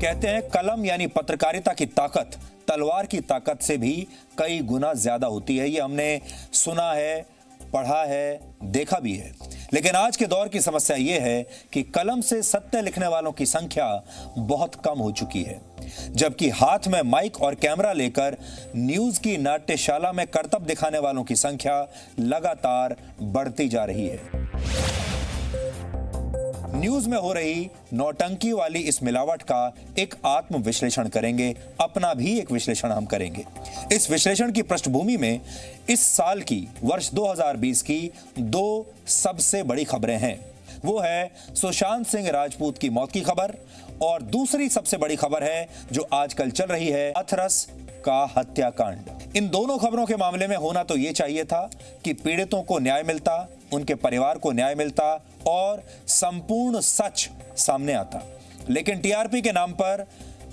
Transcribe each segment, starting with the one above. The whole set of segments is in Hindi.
कहते हैं कलम यानी पत्रकारिता की ताकत तलवार की ताकत से भी कई गुना ज्यादा होती है। ये हमने सुना है, पढ़ा है, देखा भी है। लेकिन आज के दौर की समस्या यह है कि कलम से सत्य लिखने वालों की संख्या बहुत कम हो चुकी है, जबकि हाथ में माइक और कैमरा लेकर न्यूज की नाट्यशाला में करतब दिखाने वालों की संख्या लगातार बढ़ती जा रही है। न्यूज में हो रही नौटंकी वाली इस मिलावट का एक आत्म विश्लेषण करेंगे, अपना भी एक विश्लेषण हम करेंगे। इस विश्लेषण की पृष्ठभूमि में इस साल की वर्ष 2020 की दो सबसे बड़ी खबरें हैं। वो है सुशांत सिंह राजपूत की मौत की खबर, और दूसरी सबसे बड़ी खबर है जो आजकल चल रही है, हाथरस का हत्याकांड। इन दोनों खबरों के मामले में होना तो ये चाहिए था कि पीड़ितों को न्याय मिलता, उनके परिवार को न्याय मिलता और संपूर्ण सच सामने आता। लेकिन टीआरपी के नाम पर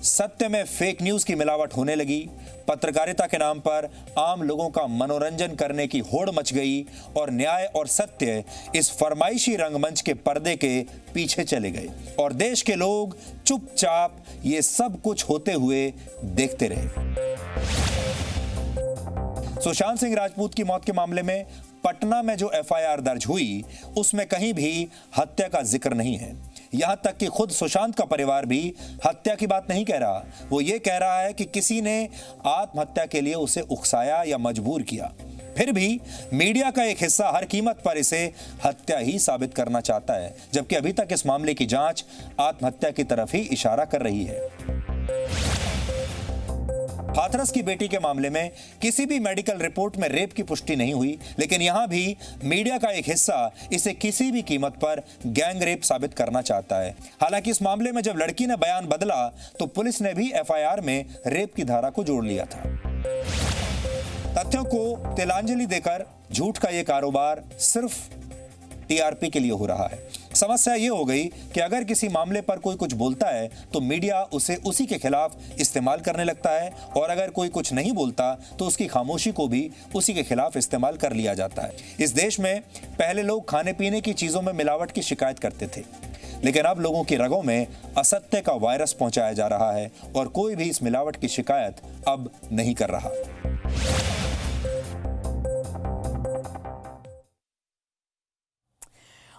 सत्य में फेक न्यूज की मिलावट होने लगी। पत्रकारिता के नाम पर आम लोगों का मनोरंजन करने की होड़ मच गई और न्याय और सत्य इस फरमाइशी रंगमंच के पर्दे के पीछे चले गए और देश के लोग चुपचाप ये सब कुछ होते हुए देखते रहे। सुशांत सिंह राजपूत की मौत के मामले में पटना में जो एफआईआर दर्ज हुई उसमें कहीं भी हत्या का जिक्र नहीं है। यहां तक कि खुद सुशांत का परिवार भी हत्या की बात नहीं कह रहा। वो ये कह रहा है कि किसी ने आत्महत्या के लिए उसे उकसाया या मजबूर किया। फिर भी मीडिया का एक हिस्सा हर कीमत पर इसे हत्या ही साबित करना चाहता है, जबकि अभी तक इस मामले की जांच आत्महत्या की तरफ ही इशारा कर रही है। हाथरस की बेटी के मामले में किसी भी मेडिकल रिपोर्ट में रेप की पुष्टि नहीं हुई, लेकिन यहां भी मीडिया का एक हिस्सा इसे किसी भी कीमत पर गैंग रेप साबित करना चाहता है। हालांकि इस मामले में जब लड़की ने बयान बदला तो पुलिस ने भी एफआईआर में रेप की धारा को जोड़ लिया था। तथ्यों को तिलांजलि देकर झूठ का यह कारोबार सिर्फ टीआरपी के लिए हो रहा है। समस्या यह हो गई कि अगर किसी मामले पर कोई कुछ बोलता है तो मीडिया उसे उसी के खिलाफ इस्तेमाल करने लगता है, और अगर कोई कुछ नहीं बोलता तो उसकी खामोशी को भी उसी के खिलाफ इस्तेमाल कर लिया जाता है। इस देश में पहले लोग खाने पीने की चीजों में मिलावट की शिकायत करते थे, लेकिन अब लोगों की रगों में असत्य का वायरस पहुंचाया जा रहा है और कोई भी इस मिलावट की शिकायत अब नहीं कर रहा।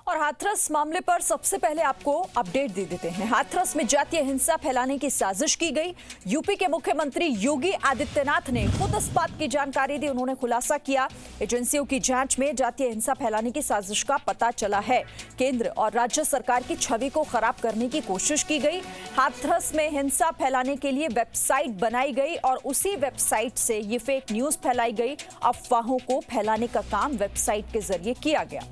और हाथरस मामले पर सबसे पहले आपको अपडेट दे देते हैं। हाथरस में जातीय हिंसा फैलाने की साजिश की गई। यूपी के मुख्यमंत्री योगी आदित्यनाथ ने खुद इस बात की जानकारी दी। उन्होंने खुलासा किया, एजेंसियों की जांच में जातीय हिंसा फैलाने की साजिश का पता चला है। केंद्र और राज्य सरकार की छवि को खराब करने की कोशिश की गई। हाथरस में हिंसा फैलाने के लिए वेबसाइट बनाई गई और उसी वेबसाइट से ये फेक न्यूज फैलाई गई। अफवाहों को फैलाने का काम वेबसाइट के जरिए किया गया।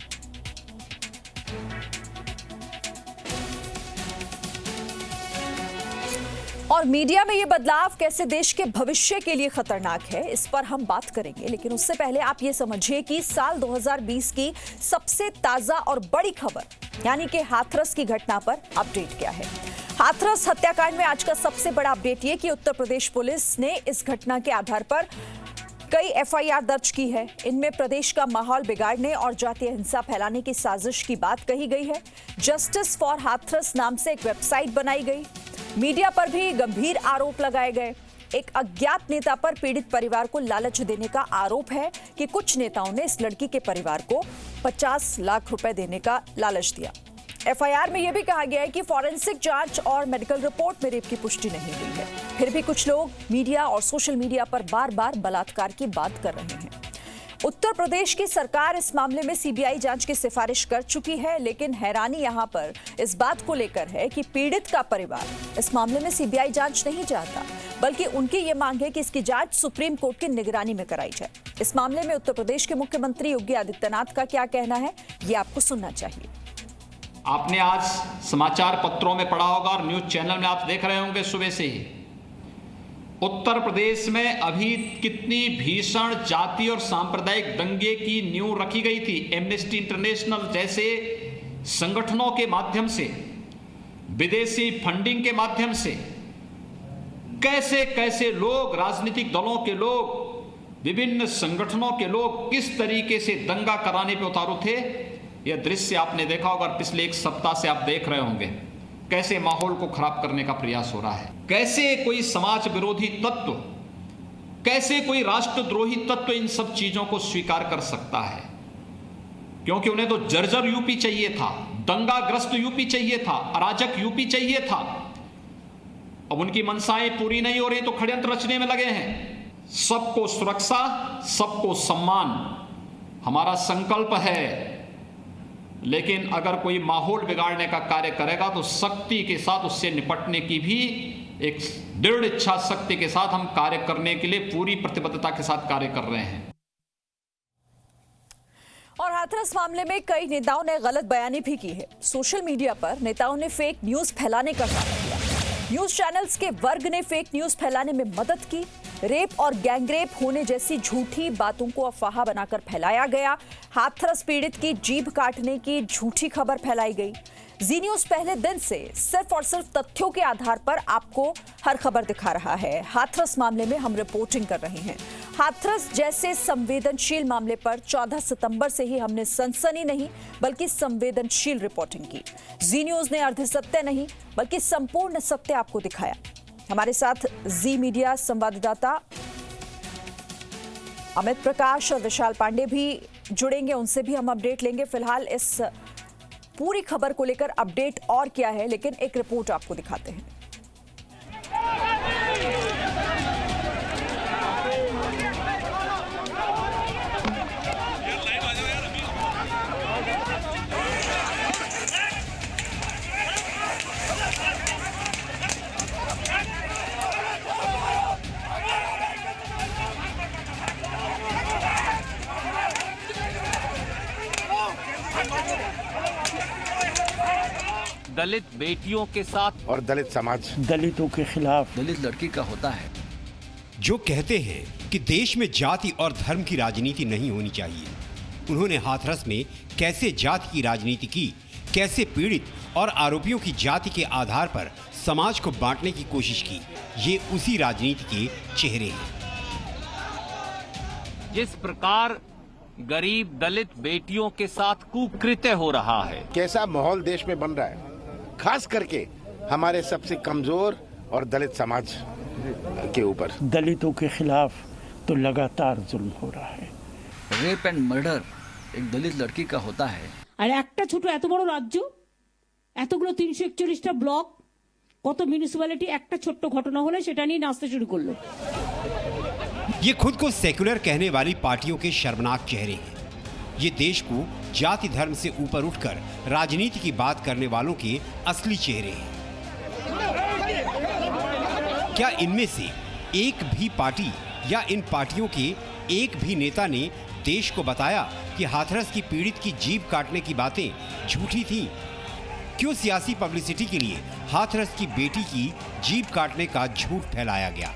और मीडिया में ये बदलाव कैसे देश के भविष्य के लिए खतरनाक है, इस पर हम बात करेंगे। लेकिन उससे पहले आप ये समझिए कि साल 2020 की सबसे ताजा और बड़ी खबर यानी कि हाथरस की घटना पर अपडेट क्या है। हाथरस हत्याकांड में आज का सबसे बड़ा अपडेट ये कि उत्तर प्रदेश पुलिस ने इस घटना के आधार पर कई एफआईआर दर्ज की है। इनमें प्रदेश का माहौल बिगाड़ने और जातीय हिंसा फैलाने की साजिश की बात कही गई है। जस्टिस फॉर हाथरस नाम से एक वेबसाइट बनाई गई। मीडिया पर भी गंभीर आरोप लगाए गए। एक अज्ञात नेता पर पीड़ित परिवार को लालच देने का आरोप है कि कुछ नेताओं ने इस लड़की के परिवार को 50 लाख रुपए देने का लालच दिया। एफआईआर में यह भी कहा गया है कि फॉरेंसिक जांच और मेडिकल रिपोर्ट में रेप की पुष्टि नहीं हुई है। फिर भी कुछ लोग मीडिया और सोशल मीडिया पर बार बार बलात्कार की बात कर रहे हैं। उत्तर प्रदेश की सरकार इस मामले में सीबीआई जांच की सिफारिश कर चुकी है, लेकिन हैरानी यहां पर इस बात को लेकर है कि पीड़ित का परिवार इस मामले में सीबीआई जांच नहीं चाहता, बल्कि उनकी ये मांग है कि इसकी जांच सुप्रीम कोर्ट की निगरानी में कराई जाए। इस मामले में उत्तर प्रदेश के मुख्यमंत्री योगी आदित्यनाथ का क्या कहना है, ये आपको सुनना चाहिए। आपने आज समाचार पत्रों में पढ़ा होगा और न्यूज चैनल में आप देख रहे होंगे सुबह से ही, उत्तर प्रदेश में अभी कितनी भीषण जाति और सांप्रदायिक दंगे की नींव रखी गई थी। एमनेस्टी इंटरनेशनल जैसे संगठनों के माध्यम से, विदेशी फंडिंग के माध्यम से कैसे कैसे लोग, राजनीतिक दलों के लोग, विभिन्न संगठनों के लोग किस तरीके से दंगा कराने पे उतारू थे। यह दृश्य आपने देखा होगा, पिछले एक सप्ताह से आप देख रहे होंगे। कैसे माहौल को खराब करने का प्रयास हो रहा है, कैसे कोई समाज विरोधी तत्व, कैसे कोई राष्ट्रद्रोही तत्व इन सब चीजों को स्वीकार कर सकता है। क्योंकि उन्हें तो जर्जर यूपी चाहिए था, दंगाग्रस्त यूपी चाहिए था, अराजक यूपी चाहिए था। अब उनकी मनसाएं पूरी नहीं हो रही तो षड्यंत्र रचने में लगे हैं। सबको सुरक्षा, सबको सम्मान हमारा संकल्प है, लेकिन अगर कोई माहौल बिगाड़ने का कार्य करेगा तो सख्ती के साथ उससे निपटने की भी एक दृढ़ इच्छा शक्ति के साथ हम कार्य करने के लिए पूरी प्रतिबद्धता के साथ कार्य कर रहे हैं। और हाथरस मामले में कई नेताओं ने गलत बयानी भी की है। सोशल मीडिया पर नेताओं ने फेक न्यूज फैलाने का काम किया। न्यूज चैनल्स के वर्ग ने फेक न्यूज फैलाने में मदद की। रेप और गैंगरेप होने जैसी झूठी बातों को अफवाह बनाकर फैलाया गया। हाथरस पीड़ित की जीभ काटने की झूठी खबर फैलाई गई। जी न्यूज पहले दिन से सिर्फ और सिर्फ तथ्यों के आधार पर आपको हर खबर दिखा रहा है। हाथरस मामले में हम रिपोर्टिंग कर रहे हैं। हाथरस जैसे संवेदनशील मामले पर 14 सितंबर से ही हमने सनसनी नहीं बल्कि संवेदनशील रिपोर्टिंग की। जी न्यूज ने अर्ध सत्य नहीं बल्कि संपूर्ण सत्य आपको दिखाया। हमारे साथ जी मीडिया संवाददाता अमित प्रकाश और विशाल पांडे भी जुड़ेंगे, उनसे भी हम अपडेट लेंगे। फिलहाल इस पूरी खबर को लेकर अपडेट और क्या है, लेकिन एक रिपोर्ट आपको दिखाते हैं। दलित बेटियों के साथ और दलित समाज दलितों के खिलाफ दलित लड़की का होता है। जो कहते हैं कि देश में जाति और धर्म की राजनीति नहीं होनी चाहिए, उन्होंने हाथरस में कैसे जाति की राजनीति की, कैसे पीड़ित और आरोपियों की जाति के आधार पर समाज को बांटने की कोशिश की, ये उसी राजनीति के चेहरे हैं। जिस प्रकार गरीब दलित बेटियों के साथ कुकृत्य हो रहा है, कैसा माहौल देश में बन रहा है, खास करके हमारे सबसे कमजोर और दलित समाज के ऊपर। दलितों के खिलाफ तो लगातार जुल्म हो रहा है। रेप एंड मर्डर एक दलित लड़की का होता है। আর একটা ছোট এত বড় রাজ্য, এতগুলো 341টা ব্লক, কত মিউনিসিপ্যালিটি, একটা ছোট্ট ঘটনা হলে সেটা নিয়ে নাচতে শুরু করলো। ये खुद को सेकुलर कहने वाली पार्टियों के शर्मनाक चेहरे हैं। ये देश को जाति धर्म से ऊपर उठकर राजनीति की बात करने वालों के असली चेहरे हैं। क्या इनमें से एक भी पार्टी या इन पार्टियों के एक भी नेता ने देश को बताया कि हाथरस की पीड़ित की जीभ काटने की बातें झूठी थी? क्यों सियासी पब्लिसिटी के लिए हाथरस की बेटी की जीभ काटने का झूठ फैलाया गया?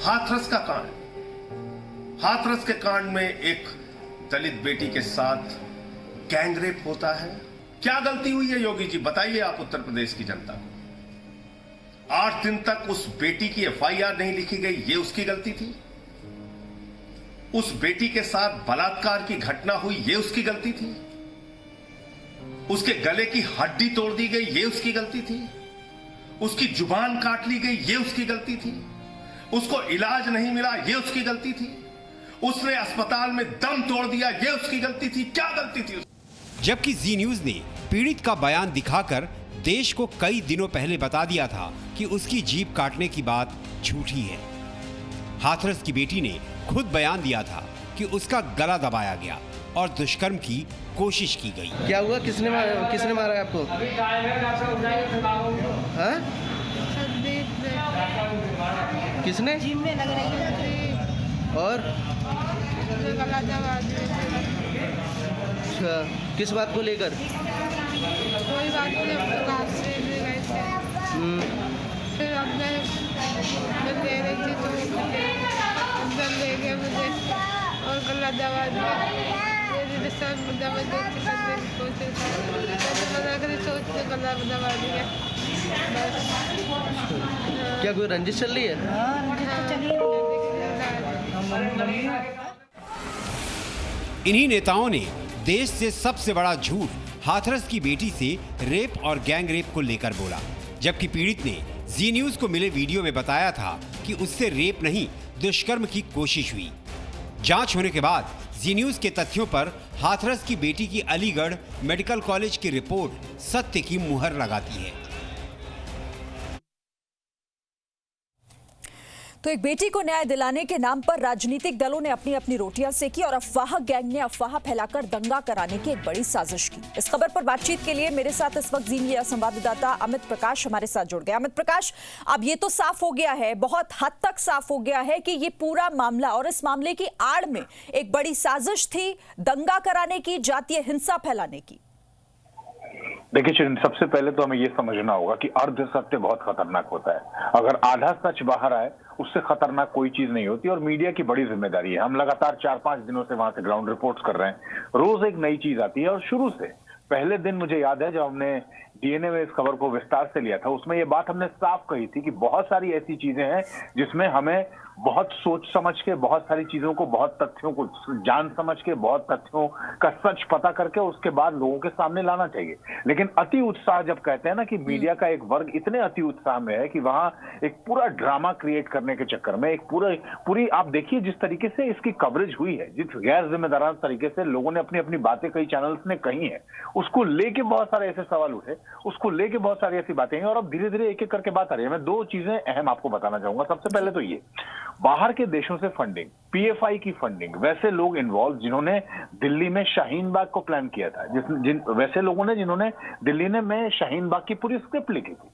हाथरस का कांड, हाथरस के कांड में एक दलित बेटी के साथ गैंगरेप होता है। क्या गलती हुई है योगी जी, बताइए आप उत्तर प्रदेश की जनता को। 8 दिन तक उस बेटी की एफआईआर नहीं लिखी गई, ये उसकी गलती थी। उस बेटी के साथ बलात्कार की घटना हुई, ये उसकी गलती थी। उसके गले की हड्डी तोड़ दी गई, ये उसकी गलती थी। उसकी जुबान काट ली गई, ये उसकी गलती थी। उसको इलाज नहीं मिला, ये उसकी गलती थी। उसने अस्पताल में दम तोड़ दिया, ये उसकी गलती थी। क्या गलती थी? जबकि जी न्यूज ने पीड़ित का बयान दिखाकर देश को कई दिनों पहले बता दिया था कि उसकी जीभ काटने की बात झूठी है। हाथरस की बेटी ने खुद बयान दिया था कि उसका गला दबाया गया और दुष्कर्म की कोशिश की गई। क्या हुआ? किसने मारा आपको? हाँ? किसने? और अच्छा, किस बात को लेकर? कोई बात नहीं, कार से ले गए थे। फिर अब मैं दे रही थी तो अंदर ले गए मुझे और गला दबा दिया। मेरे साथ दबा देती करने की कोशिश, पता करी सोच के गला दबा दिया। क्या कोई रंजिश चल रही है? इन्हीं नेताओं ने देश से सबसे बड़ा झूठ हाथरस की बेटी से रेप और गैंग रेप को लेकर बोला, जबकि पीड़ित ने जी न्यूज को मिले वीडियो में बताया था कि उससे रेप नहीं दुष्कर्म की कोशिश हुई। जांच होने के बाद जी न्यूज के तथ्यों पर हाथरस की बेटी की अलीगढ़ मेडिकल कॉलेज की रिपोर्ट सत्य की मुहर लगाती है। तो एक बेटी को न्याय दिलाने के नाम पर राजनीतिक दलों ने अपनी अपनी रोटियां सेकी और अफवाह गैंग ने अफवाह फैलाकर दंगा कराने की एक बड़ी साजिश की। इस खबर पर बातचीत के लिए मेरे साथ इस वक्त जी मीडिया संवाददाता अमित प्रकाश हमारे साथ जुड़ गए। अमित प्रकाश, अब ये तो साफ हो गया है, बहुत हद तक साफ हो गया है कि ये पूरा मामला और इस मामले की आड़ में एक बड़ी साजिश थी दंगा कराने की, जातीय हिंसा फैलाने की। देखिए शिरीन, सबसे पहले तो हमें ये समझना होगा कि अर्ध सत्य बहुत खतरनाक होता है। अगर आधा सच बाहर आए उससे खतरनाक कोई चीज नहीं होती और मीडिया की बड़ी जिम्मेदारी है। हम लगातार 4-5 दिनों से वहां से ग्राउंड रिपोर्ट्स कर रहे हैं, रोज एक नई चीज आती है। और शुरू से पहले दिन मुझे याद है जब हमने डीएनए में इस खबर को विस्तार से लिया था, उसमें ये बात हमने साफ कही थी कि बहुत सारी ऐसी चीजें हैं जिसमें हमें बहुत सोच समझ के, बहुत सारी चीजों को, बहुत तथ्यों को जान समझ के, बहुत तथ्यों का सच पता करके उसके बाद लोगों के सामने लाना चाहिए। लेकिन अति उत्साह जब कहते हैं ना कि मीडिया का एक वर्ग इतने अति उत्साह में है कि वहां एक पूरा ड्रामा क्रिएट करने के चक्कर में एक पूरी आप देखिए जिस तरीके से इसकी कवरेज हुई है, जिस गैर जिम्मेदाराना तरीके से लोगों ने अपनी अपनी बातें कई चैनल्स ने कही है, उसको लेके बहुत सारे ऐसे सवाल उठे, उसको लेके बहुत सारी ऐसी बातें हैं और अब धीरे धीरे एक एक करके बात आ रही है। मैं 2 चीजें अहम आपको बताना चाहूंगा। सबसे पहले तो ये, बाहर के देशों से फंडिंग, पीएफआई की फंडिंग, वैसे लोग इन्वॉल्व जिन्होंने दिल्ली में शाहीन बाग को प्लान किया था, वैसे लोगों ने जिन्होंने दिल्ली में शाहीन बाग की पूरी स्क्रिप्ट लिखी थी।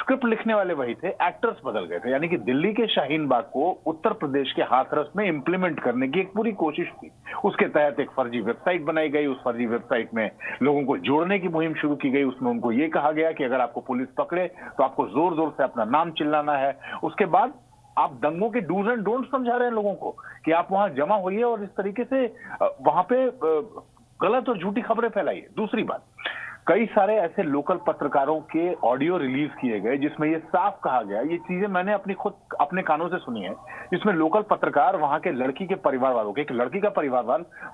स्क्रिप्ट लिखने वाले वही थे, एक्टर्स बदल गए थे। यानी कि दिल्ली के शाहीन बाग को उत्तर प्रदेश के हाथरस में इंप्लीमेंट करने की एक पूरी कोशिश थी। उसके तहत एक फर्जी वेबसाइट बनाई गई, उस फर्जी वेबसाइट में लोगों को जोड़ने की मुहिम शुरू की गई। उसमें उनको ये कहा गया कि अगर आपको पुलिस पकड़े तो आपको जोर जोर से अपना नाम चिल्लाना है। उसके बाद आप दंगों के डूज एंड डोंट समझा रहे हैं लोगों को कि आप वहां जमा होइए और इस तरीके से वहां पे गलत और झूठी खबरें फैलाइए। दूसरी बात, कई सारे ऐसे लोकल पत्रकारों के ऑडियो रिलीज किए गए जिसमें ये साफ कहा गया, ये चीजें मैंने अपने कानों से सुनी है, जिसमें लोकल पत्रकार वहां के लड़की के परिवार वालों के, एक लड़की का परिवार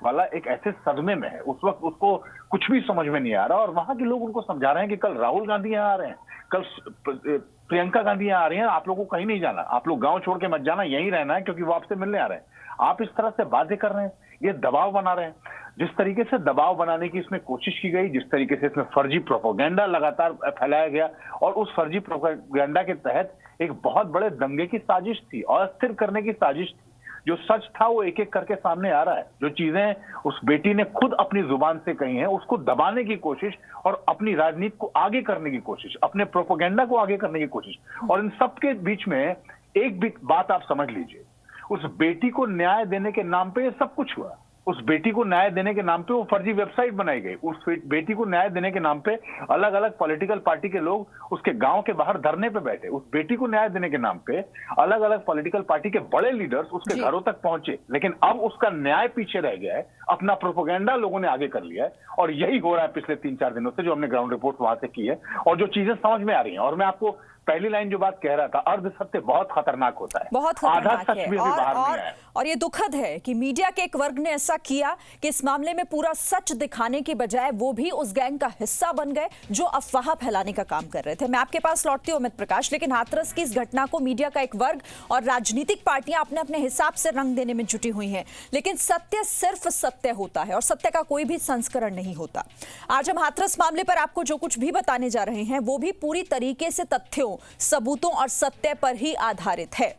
वाला एक ऐसे सदमे में है, उस वक्त उसको कुछ भी समझ में नहीं आ रहा और वहां के लोग उनको समझा रहे हैं कि कल राहुल गांधी यहाँ आ रहे हैं, कल प्रियंका गांधी यहाँ आ रही हैं, आप लोगों को कहीं नहीं जाना, आप लोग गांव छोड़ के मत जाना, यहीं रहना है क्योंकि वो आपसे मिलने आ रहे हैं। आप इस तरह से बातें कर रहे हैं, ये दबाव बना रहे हैं। जिस तरीके से दबाव बनाने की इसमें कोशिश की गई, जिस तरीके से इसमें फर्जी प्रोपेगेंडा लगातार फैलाया गया और उस फर्जी प्रोपेगेंडा के तहत एक बहुत बड़े दंगे की साजिश थी, अस्थिर करने की साजिश थी। जो सच था वो एक एक करके सामने आ रहा है। जो चीजें उस बेटी ने खुद अपनी जुबान से कही हैं, उसको दबाने की कोशिश और अपनी राजनीति को आगे करने की कोशिश, अपने प्रोपेगेंडा को आगे करने की कोशिश। और इन सब के बीच में एक भी बात आप समझ लीजिए, उस बेटी को न्याय देने के नाम पे ये सब कुछ हुआ। उस बेटी को न्याय देने के नाम पे वो फर्जी वेबसाइट बनाई गई। उस बेटी को न्याय देने के नाम पे अलग अलग पॉलिटिकल पार्टी के लोग उसके गांव के बाहर धरने पे बैठे। उस बेटी को न्याय देने के नाम पे अलग अलग पॉलिटिकल पार्टी के बड़े लीडर्स उसके घरों तक पहुंचे। लेकिन अब उसका न्याय पीछे रह गया है, अपना प्रोपेगेंडा लोगों ने आगे कर लिया है और यही हो रहा है पिछले 3-4 दिनों से, जो हमने ग्राउंड रिपोर्ट वहां से की है और जो चीजें समझ में आ रही हैं। और मैं आपको पहली लाइन जो बात कह रहा था, अर्ध सत्य बहुत खतरनाक होता है, बहुत आधा खतरनाक सच है। भी बाहर नहीं आया। और ये दुखद है कि मीडिया के एक वर्ग ने ऐसा किया कि इस मामले में पूरा सच दिखाने की बजाय वो भी उस गैंग का हिस्सा बन गए जो अफवाह फैलाने का काम कर रहे थे। मैं आपके पास लौटती हूं अमित प्रकाश, लेकिन हाथरस की इस घटना को मीडिया का एक वर्ग और राजनीतिक पार्टियां अपने अपने हिसाब से रंग देने में जुटी हुई हैं, लेकिन सत्य सिर्फ सत्य होता है और सत्य का कोई भी संस्करण नहीं होता। आज हम हाथरस मामले पर आपको जो कुछ भी बताने जा रहे हैं वो भी पूरी तरीके से तथ्यों, सबूतों और सत्य पर ही आधारित है।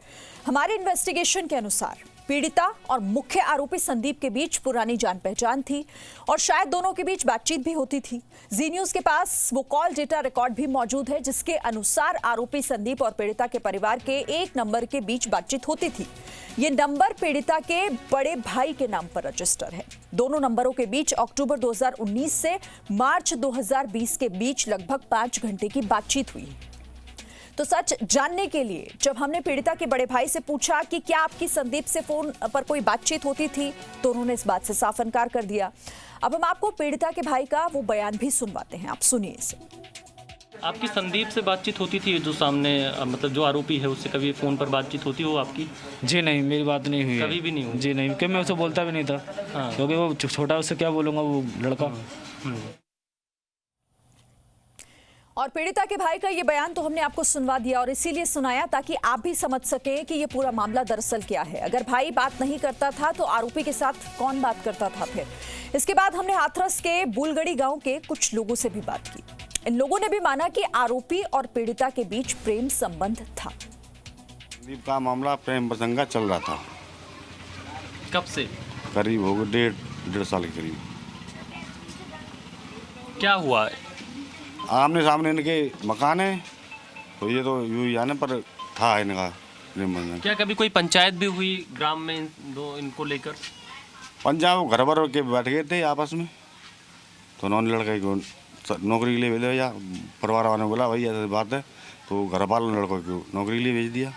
हमारे इन्वेस्टिगेशन के अनुसार पीड़िता और मुख्य आरोपी संदीप के बीच पुरानी जान पहचान थी और शायद दोनों के बीच बातचीत भी होती थी। जी न्यूज के पास वो कॉल डेटा रिकॉर्ड भी मौजूद है जिसके अनुसार आरोपी संदीप और पीड़िता के परिवार के एक नंबर के बीच बातचीत होती थी। ये नंबर पीड़िता के बड़े भाई के नाम पर रजिस्टर है। दोनों नंबरों के बीच अक्टूबर 2019 से मार्च 2020 के बीच लगभग 5 घंटे की बातचीत हुई। तो सच जानने के लिए जब हमने पीड़िता के बड़े भाई से पूछा कि क्या आपकी संदीप से फोन पर कोई बातचीत होती थी, तो उन्होंने इस बात से साफ इनकार कर दिया। अब हम आपको पीड़िता के भाई का वो बयान भी सुनवाते हैं, आप सुनिए इसे। आपकी संदीप से बातचीत होती थी, जो सामने मतलब जो आरोपी है उससे कभी फोन पर बातचीत होती हो आपकी? जी नहीं, मेरी बात नहीं हुई, कभी भी नहीं हुई? जी नहीं, क्योंकि मैं उसे बोलता भी नहीं था। हाँ। क्योंकि वो छोटा, उससे क्या बोलूँगा, वो लड़का। और पीड़िता के भाई का ये बयान तो हमने आपको सुनवा दिया और इसीलिए सुनाया ताकि आप भी समझ सकें कि ये पूरा मामला दरअसल क्या है। अगर भाई बात नहीं करता था तो आरोपी के साथ कौन बात करता था फिर? इसके बाद हमने हाथरस के बुलगड़ी गांव के कुछ लोगों से भी बात की। इन लोगों ने भी माना कि आरोपी और पीड़िता के बीच प्रेम संबंध था। संदीप का मामला प्रेम प्रसंग चल रहा था। कब से? करीब हो गए डेढ़ साल के करीब। क्या हुआ? आमने सामने इनके मकान है, तो ये तो यूं ही आने पर था इनका प्रेम बंधन। क्या कभी कोई पंचायत भी हुई ग्राम में इनको लेकर? पंजाब घर भर के बैठ गए थे आपस में, तो उन्होंने लड़के को नौकरी के लिए भेजा, या परिवार वालों ने बोला भाई ऐसी बात है, तो घर वालों ने लड़कों को नौकरी के लिए भेज दिया।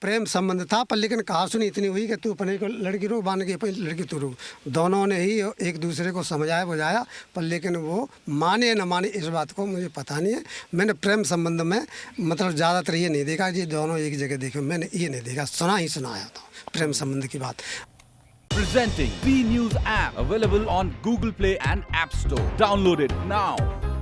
प्रेम संबंध था, पर लेकिन कहा सुनी इतनी हुई कि तू अपने को लड़की रोक, बांध के अपनी लड़की तू रोक। दोनों ने ही एक दूसरे को समझाया बुझाया, पर लेकिन वो माने न माने इस बात को मुझे पता नहीं है। मैंने प्रेम संबंध में मतलब ज़्यादातर ये नहीं देखा कि दोनों एक जगह देखे, मैंने ये नहीं देखा, सुना ही सुनाया था प्रेम संबंध की बात। Presenting B News app available on Google Play and App Store. Download it now.